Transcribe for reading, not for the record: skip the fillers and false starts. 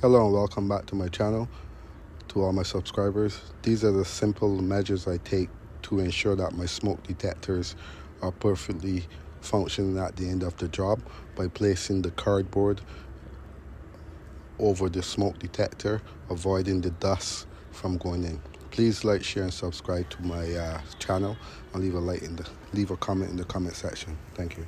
Hello and welcome back to my channel. To all my subscribers, these are the simple measures I take to ensure that my smoke detectors are perfectly functioning at the end of the job by placing the cardboard over the smoke detector, avoiding the dust from going in. Please like, share and subscribe to my channel and leave a comment in the comment section. Thank you.